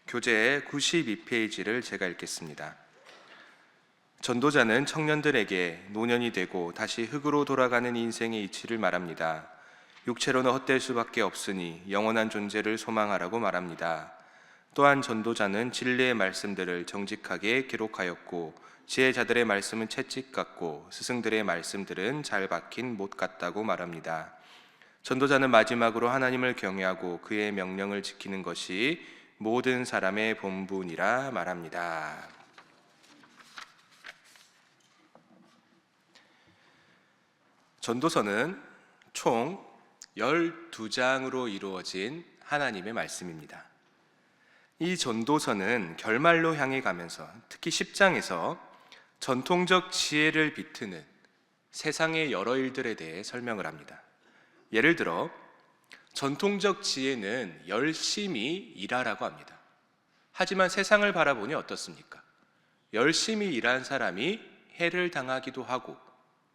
교재 92페이지를 제가 읽겠습니다. 전도자는 청년들에게 노년이 되고 다시 흙으로 돌아가는 인생의 이치를 말합니다. 육체로는 헛될 수밖에 없으니 영원한 존재를 소망하라고 말합니다. 또한 전도자는 진리의 말씀들을 정직하게 기록하였고 지혜자들의 말씀은 채찍 같고 스승들의 말씀들은 잘 박힌 못 같다고 말합니다. 전도자는 마지막으로 하나님을 경외하고 그의 명령을 지키는 것이 모든 사람의 본분이라 말합니다. 전도서는 총 12장으로 이루어진 하나님의 말씀입니다. 이 전도서는 결말로 향해 가면서 특히 10장에서 전통적 지혜를 비트는 세상의 여러 일들에 대해 설명을 합니다. 예를 들어 전통적 지혜는 열심히 일하라고 합니다. 하지만 세상을 바라보니 어떻습니까? 열심히 일한 사람이 해를 당하기도 하고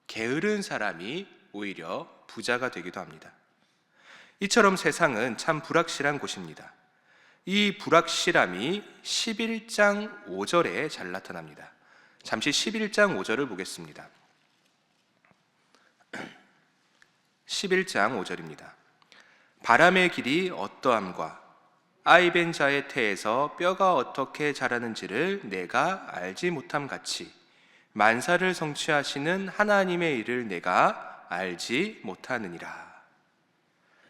게으른 사람이 오히려 부자가 되기도 합니다. 이처럼 세상은 참 불확실한 곳입니다. 이 불확실함이 11장 5절에 잘 나타납니다. 잠시 11장 5절을 보겠습니다. 11장 5절입니다. 바람의 길이 어떠함과 아이벤 자의 태에서 뼈가 어떻게 자라는지를 내가 알지 못함 같이 만사를 성취하시는 하나님의 일을 내가 알지 못하느니라.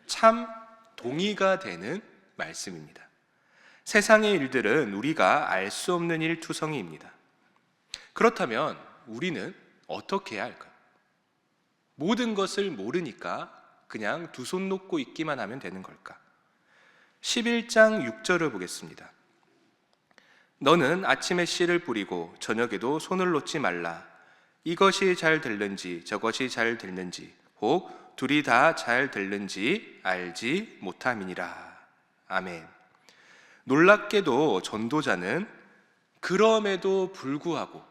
참 동의가 되는 말씀입니다. 세상의 일들은 우리가 알 수 없는 일투성이입니다. 그렇다면 우리는 어떻게 해야 할까요? 모든 것을 모르니까 그냥 두 손 놓고 있기만 하면 되는 걸까? 11장 6절을 보겠습니다. 너는 아침에 씨를 뿌리고 저녁에도 손을 놓지 말라. 이것이 잘 될는지 저것이 잘 될는지 혹 둘이 다 잘 될는지 알지 못함이니라. 아멘. 놀랍게도 전도자는 그럼에도 불구하고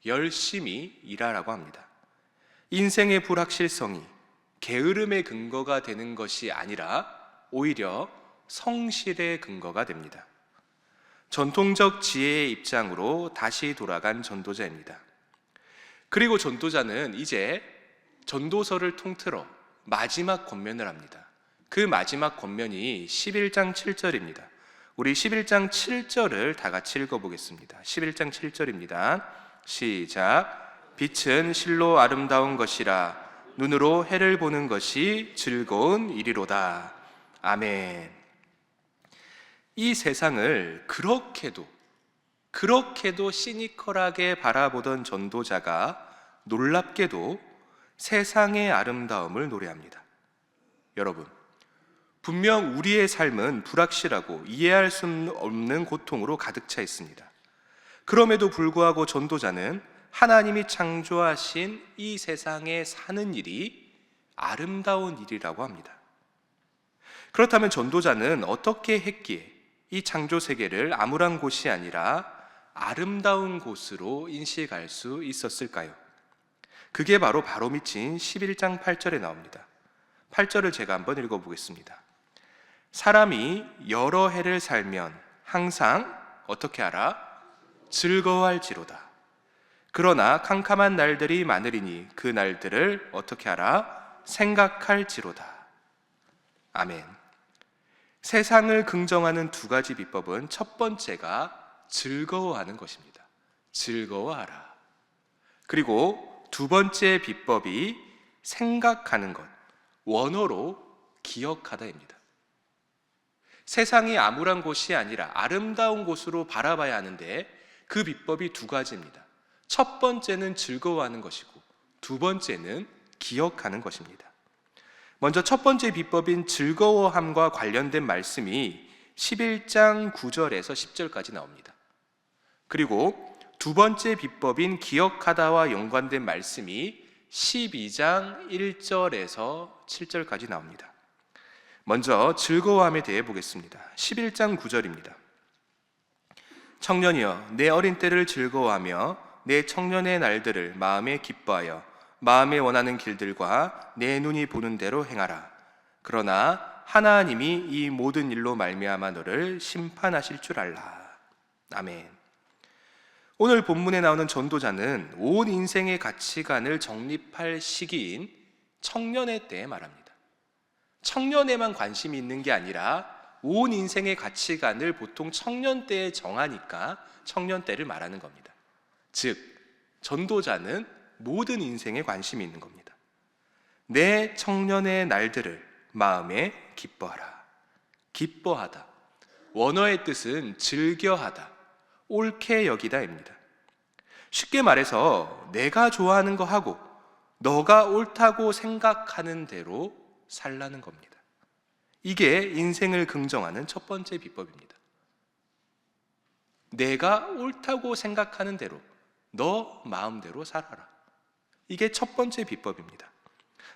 열심히 일하라고 합니다. 인생의 불확실성이 게으름의 근거가 되는 것이 아니라 오히려 성실의 근거가 됩니다. 전통적 지혜의 입장으로 다시 돌아간 전도자입니다. 그리고 전도자는 이제 전도서를 통틀어 마지막 권면을 합니다. 그 마지막 권면이 11장 7절입니다. 우리 11장 7절을 다 같이 읽어보겠습니다. 11장 7절입니다. 시작. 빛은 실로 아름다운 것이라 눈으로 해를 보는 것이 즐거운 일이로다. 아멘. 이 세상을 그렇게도 시니컬하게 바라보던 전도자가 놀랍게도 세상의 아름다움을 노래합니다. 여러분, 분명 우리의 삶은 불확실하고 이해할 수 없는 고통으로 가득 차 있습니다. 그럼에도 불구하고 전도자는 하나님이 창조하신 이 세상에 사는 일이 아름다운 일이라고 합니다. 그렇다면 전도자는 어떻게 했기에 이 창조 세계를 암울한 곳이 아니라 아름다운 곳으로 인식할 수 있었을까요? 그게 바로 미친 11장 8절에 나옵니다. 8절을 제가 한번 읽어보겠습니다. 사람이 여러 해를 살면 항상 어떻게 하라? 즐거워할지로다. 그러나 캄캄한 날들이 많으리니 그 날들을 어떻게 하라? 생각할지로다. 아멘. 세상을 긍정하는 두 가지 비법은 첫 번째가 즐거워하는 것입니다. 즐거워하라. 그리고 두 번째 비법이 생각하는 것, 원어로 기억하다입니다. 세상이 암울한 곳이 아니라 아름다운 곳으로 바라봐야 하는데 그 비법이 두 가지입니다. 첫 번째는 즐거워하는 것이고 두 번째는 기억하는 것입니다. 먼저 첫 번째 비법인 즐거워함과 관련된 말씀이 11장 9절에서 10절까지 나옵니다. 그리고 두 번째 비법인 기억하다와 연관된 말씀이 12장 1절에서 7절까지 나옵니다. 먼저 즐거워함에 대해 보겠습니다. 11장 9절입니다. 청년이여 내 어린 때를 즐거워하며 내 청년의 날들을 마음에 기뻐하여 마음에 원하는 길들과 내 눈이 보는 대로 행하라. 그러나 하나님이 이 모든 일로 말미암아 너를 심판하실 줄 알라. 아멘. 오늘 본문에 나오는 전도자는 온 인생의 가치관을 정립할 시기인 청년의 때에 말합니다. 청년에만 관심이 있는 게 아니라 온 인생의 가치관을 보통 청년 때에 정하니까 청년 때를 말하는 겁니다. 즉, 전도자는 모든 인생에 관심이 있는 겁니다. 내 청년의 날들을 마음에 기뻐하라. 기뻐하다. 원어의 뜻은 즐겨하다, 옳게 여기다입니다. 쉽게 말해서 내가 좋아하는 거 하고 너가 옳다고 생각하는 대로 살라는 겁니다. 이게 인생을 긍정하는 첫 번째 비법입니다. 내가 옳다고 생각하는 대로 너 마음대로 살아라. 이게 첫 번째 비법입니다.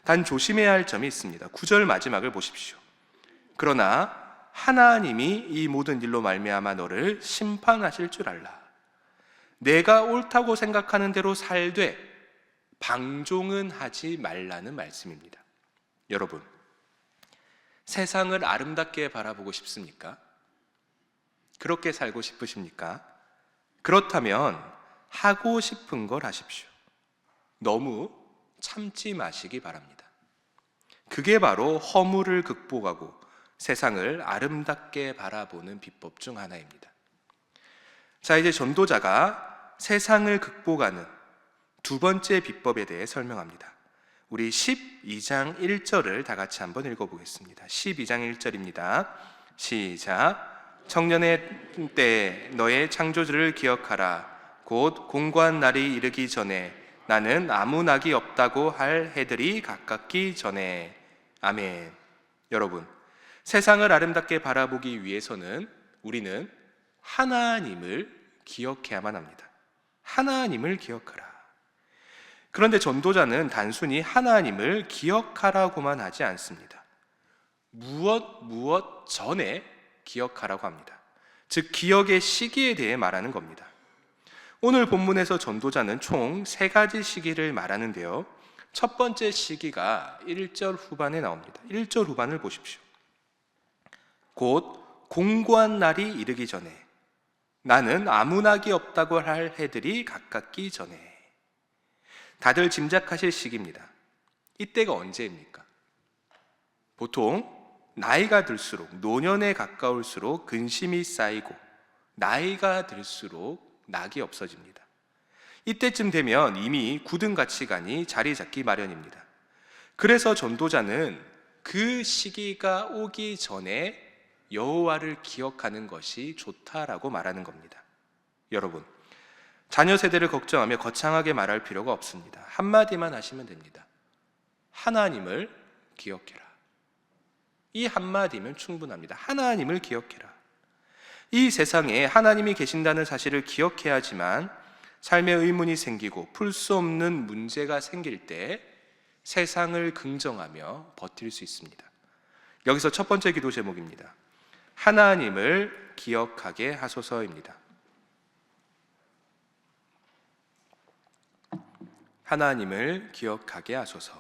단 조심해야 할 점이 있습니다. 9절 마지막을 보십시오. 그러나 하나님이 이 모든 일로 말미암아 너를 심판하실 줄 알라. 내가 옳다고 생각하는 대로 살되 방종은 하지 말라는 말씀입니다. 여러분, 세상을 아름답게 바라보고 싶습니까? 그렇게 살고 싶으십니까? 그렇다면 하고 싶은 걸 하십시오. 너무 참지 마시기 바랍니다. 그게 바로 허물을 극복하고 세상을 아름답게 바라보는 비법 중 하나입니다. 자, 이제 전도자가 세상을 극복하는 두 번째 비법에 대해 설명합니다. 우리 12장 1절을 다 같이 한번 읽어보겠습니다. 12장 1절입니다. 시작. 청년의 때 너의 창조주를 기억하라. 곧 공고한 날이 이르기 전에 나는 아무 낙이 없다고 할 해들이 가깝기 전에. 아멘. 여러분, 세상을 아름답게 바라보기 위해서는 우리는 하나님을 기억해야만 합니다. 하나님을 기억하라. 그런데 전도자는 단순히 하나님을 기억하라고만 하지 않습니다. 무엇 전에 기억하라고 합니다. 즉, 기억의 시기에 대해 말하는 겁니다. 오늘 본문에서 전도자는 총 3가지 시기를 말하는데요. 첫 번째 시기가 1절 후반에 나옵니다. 1절 후반을 보십시오. 곧 공고한 날이 이르기 전에 나는 아무 낙이 없다고 할 해들이 가깝기 전에. 다들 짐작하실 시기입니다. 이때가 언제입니까? 보통 나이가 들수록, 노년에 가까울수록 근심이 쌓이고 나이가 들수록 낙이 없어집니다. 이때쯤 되면 이미 굳은 가치관이 자리 잡기 마련입니다. 그래서 전도자는 그 시기가 오기 전에 여호와를 기억하는 것이 좋다라고 말하는 겁니다. 여러분, 자녀 세대를 걱정하며 거창하게 말할 필요가 없습니다. 한마디만 하시면 됩니다. 하나님을 기억해라. 이 한마디면 충분합니다. 하나님을 기억해라. 이 세상에 하나님이 계신다는 사실을 기억해야 하지만 삶의 의문이 생기고 풀 수 없는 문제가 생길 때 세상을 긍정하며 버틸 수 있습니다. 여기서 첫 번째 기도 제목입니다. 하나님을 기억하게 하소서입니다. 하나님을 기억하게 하소서.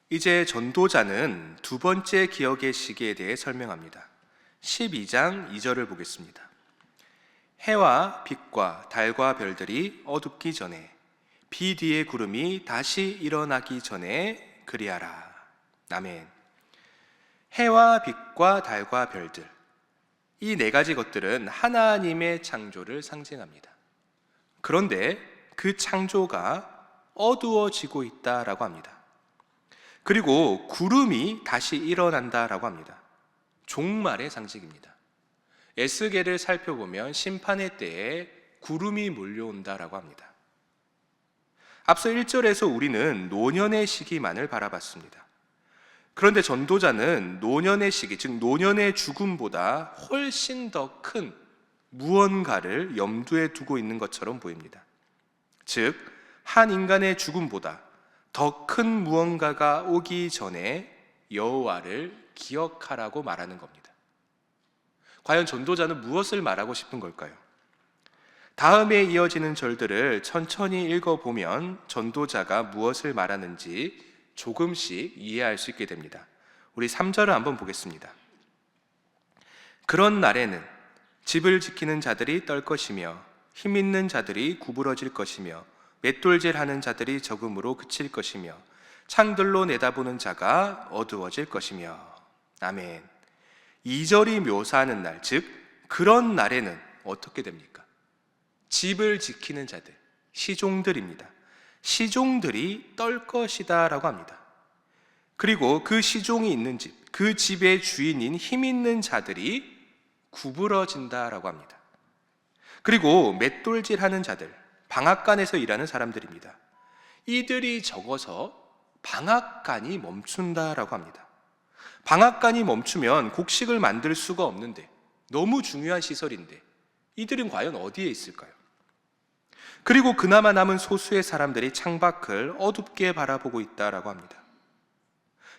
이제 전도자는 두 번째 기억의 시기에 대해 설명합니다. 12장 2절을 보겠습니다. 해와 빛과 달과 별들이 어둡기 전에 비 뒤에 구름이 다시 일어나기 전에 그리하라. 아멘. 해와 빛과 달과 별들, 이 4가지 것들은 하나님의 창조를 상징합니다. 그런데 그 창조가 어두워지고 있다라고 합니다. 그리고 구름이 다시 일어난다라고 합니다. 종말의 상징입니다. 에스겔을 살펴보면 심판의 때에 구름이 몰려온다라고 합니다. 앞서 1절에서 우리는 노년의 시기만을 바라봤습니다. 그런데 전도자는 노년의 시기, 즉 노년의 죽음보다 훨씬 더 큰 무언가를 염두에 두고 있는 것처럼 보입니다. 즉, 한 인간의 죽음보다 더 큰 무언가가 오기 전에 여호와를 기억하라고 말하는 겁니다. 과연 전도자는 무엇을 말하고 싶은 걸까요? 다음에 이어지는 절들을 천천히 읽어보면 전도자가 무엇을 말하는지 조금씩 이해할 수 있게 됩니다. 우리 3절을 한번 보겠습니다. 그런 날에는 집을 지키는 자들이 떨 것이며 힘 있는 자들이 구부러질 것이며 맷돌질하는 자들이 적음으로 그칠 것이며 창들로 내다보는 자가 어두워질 것이며. 아멘. 2절이 묘사하는 날, 즉 그런 날에는 어떻게 됩니까? 집을 지키는 자들, 시종들입니다. 시종들이 떨 것이다 라고 합니다. 그리고 그 시종이 있는 집, 그 집의 주인인 힘 있는 자들이 구부러진다 라고 합니다. 그리고 맷돌질하는 자들, 방앗간에서 일하는 사람들입니다. 이들이 적어서 방앗간이 멈춘다 라고 합니다. 방앗간이 멈추면 곡식을 만들 수가 없는데, 너무 중요한 시설인데 이들은 과연 어디에 있을까요? 그리고 그나마 남은 소수의 사람들이 창밖을 어둡게 바라보고 있다라고 합니다.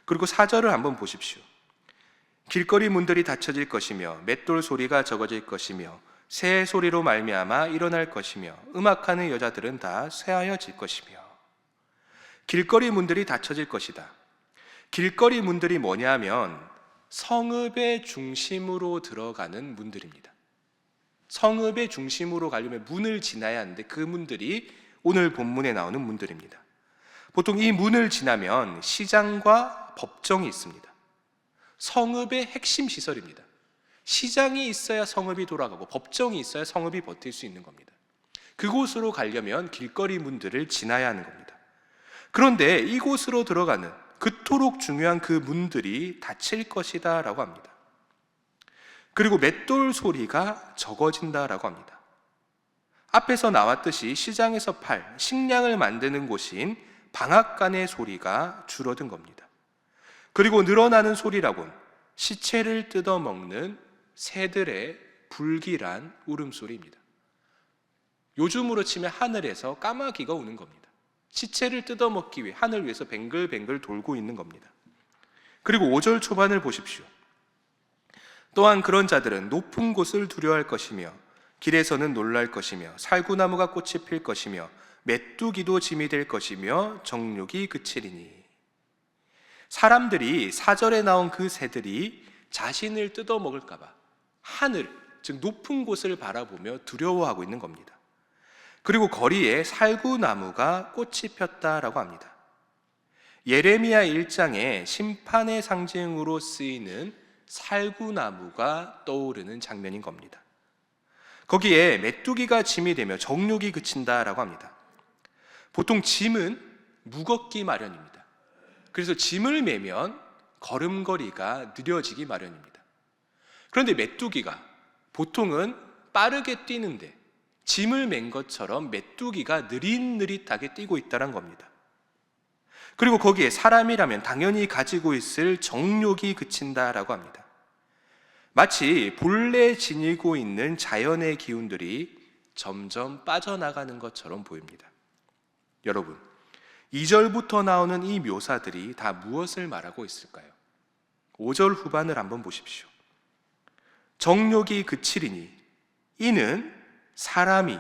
그리고 4절을 한번 보십시오. 길거리 문들이 닫혀질 것이며 맷돌 소리가 적어질 것이며 새 소리로 말미암아 일어날 것이며 음악하는 여자들은 다 쇠하여질 것이며. 길거리 문들이 닫혀질 것이다. 길거리 문들이 뭐냐 하면 성읍의 중심으로 들어가는 문들입니다. 성읍의 중심으로 가려면 문을 지나야 하는데 그 문들이 오늘 본문에 나오는 문들입니다. 보통 이 문을 지나면 시장과 법정이 있습니다. 성읍의 핵심 시설입니다. 시장이 있어야 성읍이 돌아가고 법정이 있어야 성읍이 버틸 수 있는 겁니다. 그곳으로 가려면 길거리 문들을 지나야 하는 겁니다. 그런데 이곳으로 들어가는 그토록 중요한 그 문들이 닫힐 것이다 라고 합니다. 그리고 맷돌 소리가 적어진다 라고 합니다. 앞에서 나왔듯이 시장에서 팔 식량을 만드는 곳인 방앗간의 소리가 줄어든 겁니다. 그리고 늘어나는 소리라곤 시체를 뜯어먹는 새들의 불길한 울음소리입니다. 요즘으로 치면 하늘에서 까마귀가 우는 겁니다. 시체를 뜯어먹기 위해 하늘 위에서 뱅글뱅글 돌고 있는 겁니다. 그리고 5절 초반을 보십시오. 또한 그런 자들은 높은 곳을 두려워할 것이며 길에서는 놀랄 것이며 살구나무가 꽃이 필 것이며 메뚜기도 짐이 될 것이며 정욕이 그치리니. 사람들이 4절에 나온 그 새들이 자신을 뜯어먹을까 봐 하늘, 즉 높은 곳을 바라보며 두려워하고 있는 겁니다. 그리고 거리에 살구나무가 꽃이 폈다라고 합니다. 예레미야 1장에 심판의 상징으로 쓰이는 살구나무가 떠오르는 장면인 겁니다. 거기에 메뚜기가 짐이 되며 정욕이 그친다라고 합니다. 보통 짐은 무겁기 마련입니다. 그래서 짐을 메면 걸음걸이가 느려지기 마련입니다. 그런데 메뚜기가 보통은 빠르게 뛰는데 짐을 맨 것처럼 메뚜기가 느릿느릿하게 뛰고 있다는 겁니다. 그리고 거기에 사람이라면 당연히 가지고 있을 정욕이 그친다라고 합니다. 마치 본래 지니고 있는 자연의 기운들이 점점 빠져나가는 것처럼 보입니다. 여러분, 2절부터 나오는 이 묘사들이 다 무엇을 말하고 있을까요? 5절 후반을 한번 보십시오. 정욕이 그치리니 이는 사람이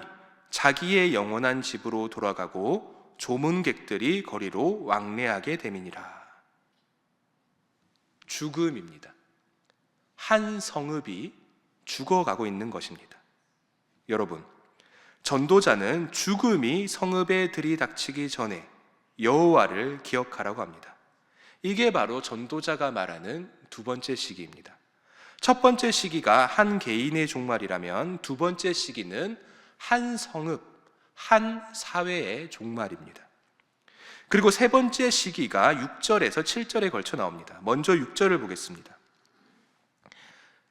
자기의 영원한 집으로 돌아가고 조문객들이 거리로 왕래하게 됨이니라. 죽음입니다. 한 성읍이 죽어가고 있는 것입니다. 여러분, 전도자는 죽음이 성읍에 들이닥치기 전에 여호와를 기억하라고 합니다. 이게 바로 전도자가 말하는 두 번째 시기입니다. 첫 번째 시기가 한 개인의 종말이라면 두 번째 시기는 한 성읍, 한 사회의 종말입니다. 그리고 세 번째 시기가 6절에서 7절에 걸쳐 나옵니다. 먼저 6절을 보겠습니다.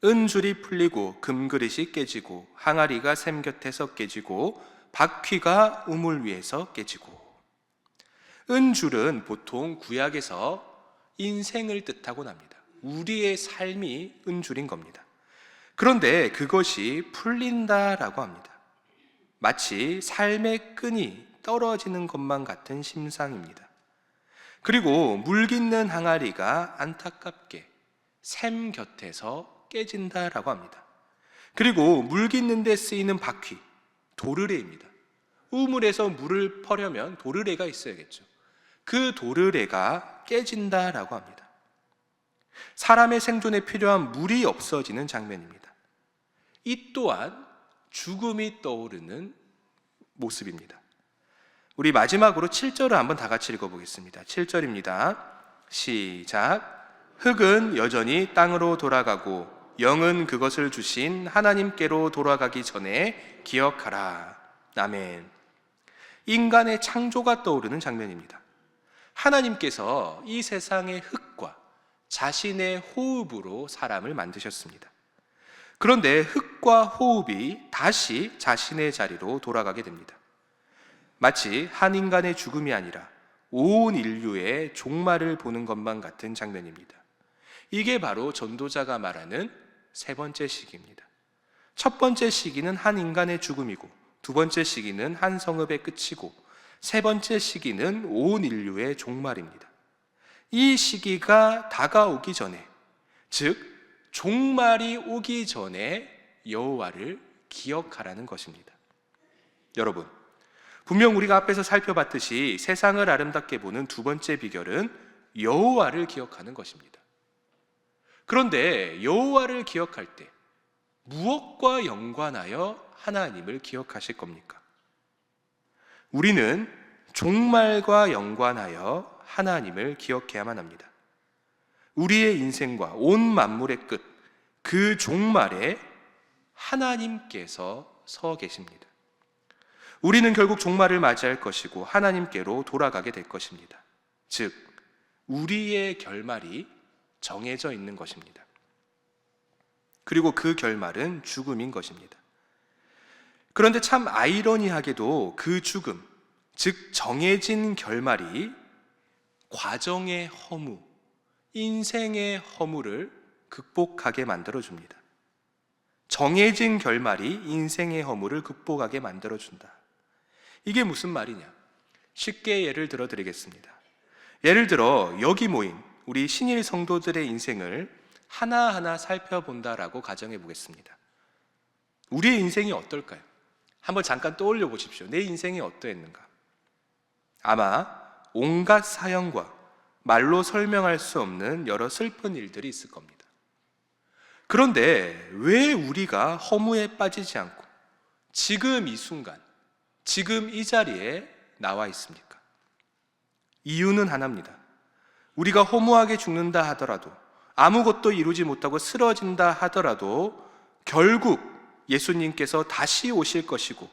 은줄이 풀리고 금그릇이 깨지고 항아리가 샘 곁에서 깨지고 바퀴가 우물 위에서 깨지고. 은줄은 보통 구약에서 인생을 뜻하곤 합니다. 우리의 삶이 은줄인 겁니다. 그런데 그것이 풀린다라고 합니다. 마치 삶의 끈이 떨어지는 것만 같은 심상입니다. 그리고 물 깃는 항아리가 안타깝게 샘 곁에서 깨진다라고 합니다. 그리고 물 깃는 데 쓰이는 바퀴, 도르래입니다. 우물에서 물을 퍼려면 도르래가 있어야겠죠. 그 도르래가 깨진다라고 합니다. 사람의 생존에 필요한 물이 없어지는 장면입니다. 이 또한 죽음이 떠오르는 모습입니다. 우리 마지막으로 7절을 한번 다 같이 읽어보겠습니다. 7절입니다. 시작. 흙은 여전히 땅으로 돌아가고 영은 그것을 주신 하나님께로 돌아가기 전에 기억하라. 아멘. 인간의 창조가 떠오르는 장면입니다. 하나님께서 이 세상의 흙과 자신의 호흡으로 사람을 만드셨습니다. 그런데 흙과 호흡이 다시 자신의 자리로 돌아가게 됩니다. 마치 한 인간의 죽음이 아니라 온 인류의 종말을 보는 것만 같은 장면입니다. 이게 바로 전도자가 말하는 세 번째 시기입니다. 첫 번째 시기는 한 인간의 죽음이고, 두 번째 시기는 한 성읍의 끝이고, 세 번째 시기는 온 인류의 종말입니다. 이 시기가 다가오기 전에, 즉 종말이 오기 전에 여호와를 기억하라는 것입니다. 여러분, 분명 우리가 앞에서 살펴봤듯이 세상을 아름답게 보는 두 번째 비결은 여호와를 기억하는 것입니다. 그런데 여호와를 기억할 때 무엇과 연관하여 하나님을 기억하실 겁니까? 우리는 종말과 연관하여 하나님을 기억해야만 합니다. 우리의 인생과 온 만물의 끝, 그 종말에 하나님께서 서 계십니다. 우리는 결국 종말을 맞이할 것이고 하나님께로 돌아가게 될 것입니다. 즉, 우리의 결말이 정해져 있는 것입니다. 그리고 그 결말은 죽음인 것입니다. 그런데 참 아이러니하게도 그 죽음, 즉 정해진 결말이 과정의 허무, 인생의 허무를 극복하게 만들어줍니다. 정해진 결말이 인생의 허무를 극복하게 만들어준다. 이게 무슨 말이냐? 쉽게 예를 들어 드리겠습니다. 예를 들어 여기 모인 우리 신일 성도들의 인생을 하나하나 살펴본다라고 가정해 보겠습니다. 우리의 인생이 어떨까요? 한번 잠깐 떠올려 보십시오. 내 인생이 어떠했는가? 아마 온갖 사연과 말로 설명할 수 없는 여러 슬픈 일들이 있을 겁니다. 그런데 왜 우리가 허무에 빠지지 않고 지금 이 순간, 지금 이 자리에 나와 있습니까? 이유는 하나입니다. 우리가 허무하게 죽는다 하더라도, 아무것도 이루지 못하고 쓰러진다 하더라도 결국 예수님께서 다시 오실 것이고,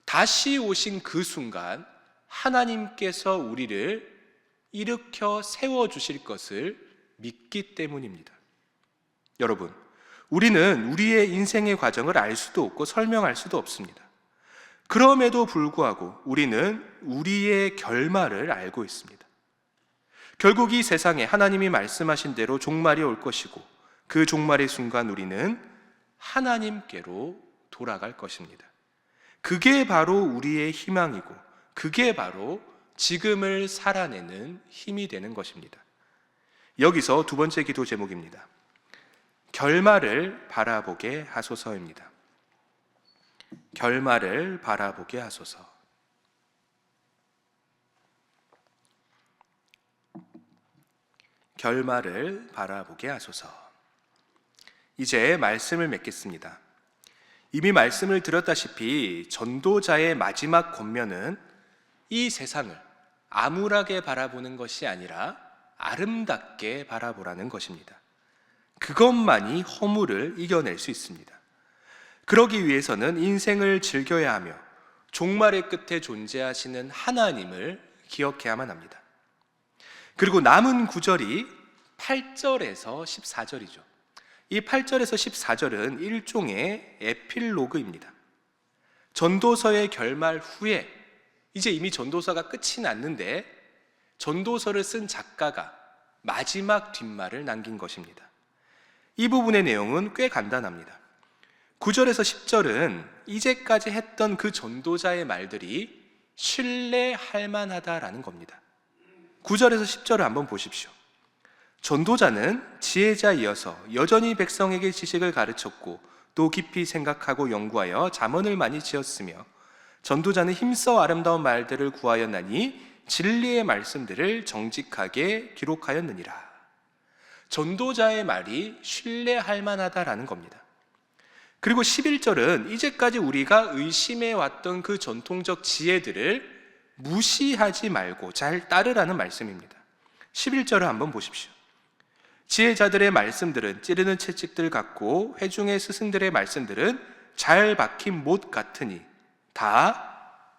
다시 오신 그 순간 하나님께서 우리를 일으켜 세워주실 것을 믿기 때문입니다. 여러분, 우리는 우리의 인생의 과정을 알 수도 없고 설명할 수도 없습니다. 그럼에도 불구하고 우리는 우리의 결말을 알고 있습니다. 결국 이 세상에 하나님이 말씀하신 대로 종말이 올 것이고, 그 종말의 순간 우리는 하나님께로 돌아갈 것입니다. 그게 바로 우리의 희망이고, 그게 바로 지금을 살아내는 힘이 되는 것입니다. 여기서 두 번째 기도 제목입니다. 결말을 바라보게 하소서입니다. 결말을 바라보게 하소서. 결말을 바라보게 하소서. 이제 말씀을 맺겠습니다. 이미 말씀을 드렸다시피 전도자의 마지막 권면은 이 세상을 암울하게 바라보는 것이 아니라 아름답게 바라보라는 것입니다. 그것만이 허물을 이겨낼 수 있습니다. 그러기 위해서는 인생을 즐겨야 하며 종말의 끝에 존재하시는 하나님을 기억해야만 합니다. 그리고 남은 구절이 8절에서 14절이죠. 이 8절에서 14절은 일종의 에필로그입니다. 전도서의 결말 후에 이제 이미 전도서가 끝이 났는데 전도서를 쓴 작가가 마지막 뒷말을 남긴 것입니다. 이 부분의 내용은 꽤 간단합니다. 9절에서 10절은 이제까지 했던 그 전도자의 말들이 신뢰할 만하다라는 겁니다. 9절에서 10절을 한번 보십시오. 전도자는 지혜자이어서 여전히 백성에게 지식을 가르쳤고 또 깊이 생각하고 연구하여 잠언을 많이 지었으며 전도자는 힘써 아름다운 말들을 구하였나니 진리의 말씀들을 정직하게 기록하였느니라. 전도자의 말이 신뢰할 만하다라는 겁니다. 그리고 11절은 이제까지 우리가 의심해 왔던 그 전통적 지혜들을 무시하지 말고 잘 따르라는 말씀입니다. 11절을 한번 보십시오. 지혜자들의 말씀들은 찌르는 채찍들 같고 회중의 스승들의 말씀들은 잘 박힌 못 같으니 다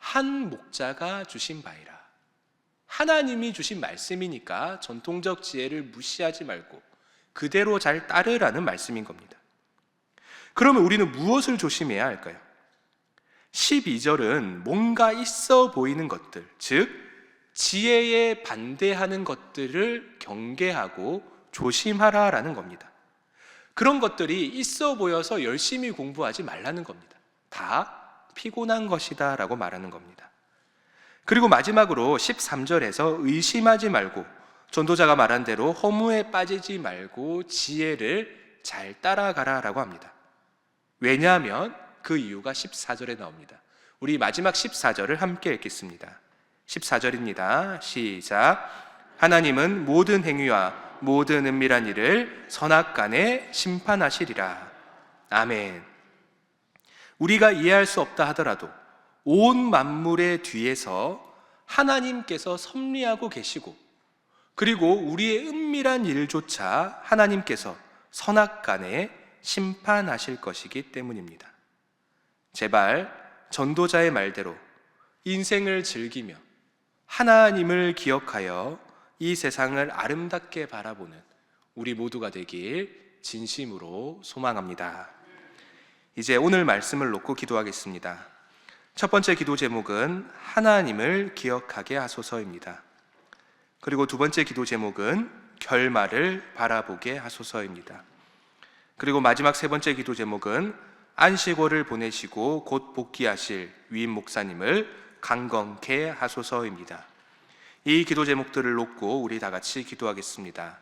한 목자가 주신 바이라. 하나님이 주신 말씀이니까 전통적 지혜를 무시하지 말고 그대로 잘 따르라는 말씀인 겁니다. 그러면 우리는 무엇을 조심해야 할까요? 12절은 뭔가 있어 보이는 것들, 즉 지혜에 반대하는 것들을 경계하고 조심하라라는 겁니다. 그런 것들이 있어 보여서 열심히 공부하지 말라는 겁니다. 다 피곤한 것이다 라고 말하는 겁니다. 그리고 마지막으로 13절에서 의심하지 말고 전도자가 말한 대로 허무에 빠지지 말고 지혜를 잘 따라가라 라고 합니다. 왜냐하면 그 이유가 14절에 나옵니다. 우리 마지막 14절을 함께 읽겠습니다. 14절입니다. 시작. 하나님은 모든 행위와 모든 은밀한 일을 선악간에 심판하시리라. 아멘. 우리가 이해할 수 없다 하더라도 온 만물의 뒤에서 하나님께서 섭리하고 계시고, 그리고 우리의 은밀한 일조차 하나님께서 선악간에 심판하실 것이기 때문입니다. 제발 전도자의 말대로 인생을 즐기며 하나님을 기억하여 이 세상을 아름답게 바라보는 우리 모두가 되길 진심으로 소망합니다. 이제 오늘 말씀을 놓고 기도하겠습니다. 첫 번째 기도 제목은 하나님을 기억하게 하소서입니다. 그리고 두 번째 기도 제목은 결말을 바라보게 하소서입니다. 그리고 마지막 세 번째 기도 제목은 안식월을 보내시고 곧 복귀하실 위임 목사님을 강건케 하소서입니다. 이 기도 제목들을 놓고 우리 다 같이 기도하겠습니다.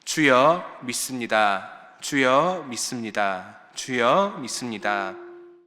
주여 믿습니다. 주여 믿습니다. 주여 믿습니다.